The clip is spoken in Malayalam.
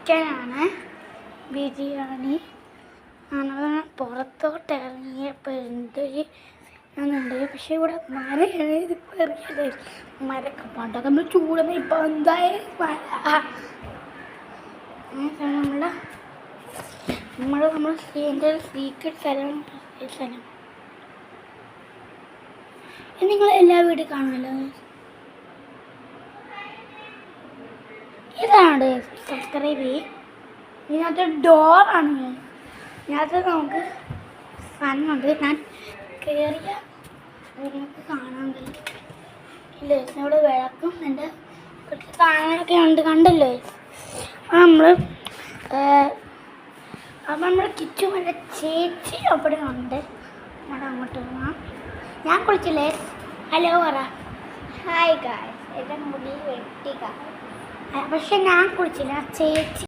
ചിക്കനാണ്, ബിരിയാണി ആണ്. പുറത്തോട്ട് ഇറങ്ങിയപ്പോൾ എന്തൊരു എന്നുണ്ട്. പക്ഷെ ഇവിടെ മരയാണ്, ഇതിപ്പോൾ അറിയാലേ മരൊക്കെ പണ്ടൊക്കെ നമ്മൾ ചൂടുന്ന ഇപ്പോൾ എന്തായാലും നമ്മൾ എൻ്റെ സീക്രട്ട് സ്ഥലം. നിങ്ങൾ എല്ലാ വീട്ടിൽ കാണുമല്ലോ. ഇതാണ് സബ്സ്ക്രൈബ് ചെയ്യും. ഇതിനകത്ത് ഡോറാണ്. ഇതിനകത്ത് നമുക്ക് ഫണ്ണുണ്ട്. ഞാൻ കയറിയ നിങ്ങൾക്ക് കാണാൻ കഴിയും. ഇല്ലേ, ഇവിടെ വിളക്കും എൻ്റെ കുറച്ച് സാധനങ്ങളൊക്കെ ഉണ്ട്, കണ്ടല്ലോ. അപ്പം നമ്മുടെ കിച്ചുമൻ്റെ ചേച്ചി അവിടെ ഉണ്ട്. അവിടെ അങ്ങോട്ട് പോകാം. ഞാൻ കുളിച്ചില്ലേ? ഹലോ പറ. ഹായ് ഗായ്സ്, എൻ്റെ മുടി വെട്ടിക്ക. പക്ഷെ ഞാൻ കുളിച്ചില്ല, ചേച്ചി